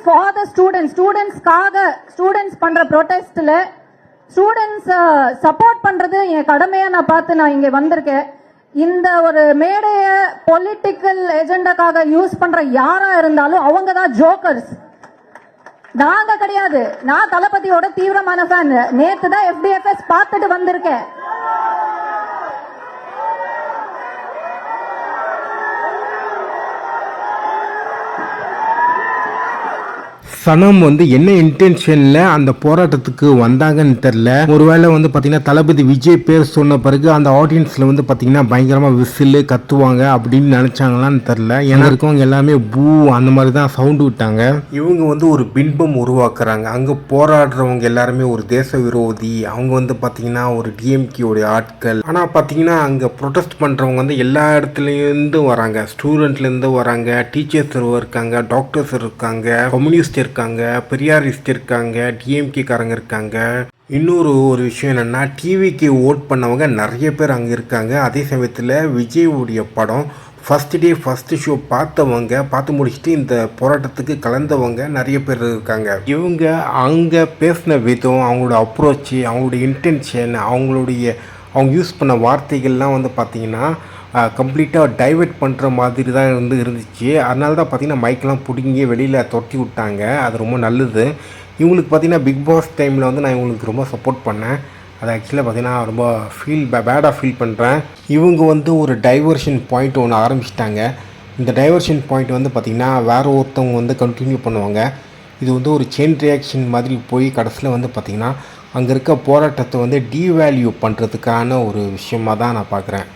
For the ஸ்டூடெண்ட்ஸ்க்காக students பண்ற ப்ரொடெஸ்ட்ல students support பண்றது என் கடமையா நான் பார்த்து நான் இங்க வந்திருக்கேன். இந்த ஒரு மேடைய பொலிட்டிக்கல் எஜெண்டாக்காக யூஸ் பண்ற யாரா இருந்தாலும் அவங்க தான் ஜோக்கர்ஸ், நாங்க கிடையாது. நான் தளபதியோட தீவிரமான ஃபேன். நேத்து தான் FDFS பார்த்துட்டு வந்திருக்கேன். சனம் என்ன இன்டென்ஷன்ல அந்த போராட்டத்துக்கு வந்தாங்கன்னு தெரியல. ஒருவேளை பாத்தீங்கன்னா தளபதி விஜய் பேர் சொன்ன பிறகு அந்த ஆடியன்ஸ்ல பாத்தீங்கன்னா பயங்கரமா விசில் கத்துவாங்க அப்படின்னு நினைச்சாங்களான்னு தெரியல. ஏன்னா இருக்கவங்க எல்லாமே பூ அந்த மாதிரி தான் சவுண்ட் விட்டாங்க. இவங்க ஒரு பின்பம் உருவாக்குறாங்க. அங்க போராடுறவங்க எல்லாருமே ஒரு தேச விரோதி, அவங்க பாத்தீங்கன்னா ஒரு டிஎம்கே உடைய ஆட்கள். ஆனா பாத்தீங்கன்னா அங்க ப்ரொடெஸ்ட் பண்றவங்க எல்லா இடத்துலேருந்து வராங்க. ஸ்டூடெண்ட்ல இருந்து வராங்க, டீச்சர்ஸ் இருக்காங்க, டாக்டர்ஸ் இருக்காங்க, கம்யூனிஸ்ட் இருக்காங்க, பெரியாரிஸ்ட் இருக்காங்க, டிஎம்கே காரங்க இருக்காங்க. இன்னொரு விஷயம் என்னன்னா, டிவிக்கு ஓட் பண்ணவங்க நிறைய பேர் அங்கே இருக்காங்க. அதே சமயத்தில் விஜய்வுடைய படம் ஃபஸ்ட் டே ஃபஸ்ட்டு ஷோ பார்த்து முடிச்சுட்டு இந்த போராட்டத்துக்கு கலந்தவங்க நிறைய பேர் இருக்காங்க. இவங்க அங்கே பேசின விதம், அவங்களோட அப்ரோச்சு, அவங்களுடைய இன்டென்ஷன், அவங்க யூஸ் பண்ண வார்த்தைகள்லாம் பார்த்தீங்கன்னா கம்ப்ளீட்டாக டைவெர்ட் பண்ணுற மாதிரி தான் இருந்துச்சு. அதனால தான் பார்த்தீங்கன்னா மைக்கெலாம் பிடிங்கி வெளியில் தொட்டி விட்டாங்க. அது ரொம்ப நல்லது. இவங்களுக்கு பார்த்தீங்கன்னா பிக் பாஸ் டைமில் நான் இவங்களுக்கு ரொம்ப சப்போர்ட் பண்ணேன். அதை ஆக்சுவலாக பார்த்தீங்கன்னா ரொம்ப பேடாக ஃபீல் பண்ணுறேன். இவங்க ஒரு டைவர்ஷன் பாயிண்ட் ஒன்று ஆரம்பிச்சிட்டாங்க. இந்த டைவர்ஷன் பாயிண்ட் பார்த்திங்கன்னா வேறு ஒருத்தவங்க கண்டினியூ பண்ணுவாங்க. இது ஒரு செயின் ரியாக்ஷன் மாதிரி போய் கடைசியில் பார்த்திங்கன்னா அங்கே இருக்க போராட்டத்தை டீவேல்யூ பண்ணுறதுக்கான ஒரு விஷயமாக தான் நான் பார்க்குறேன்.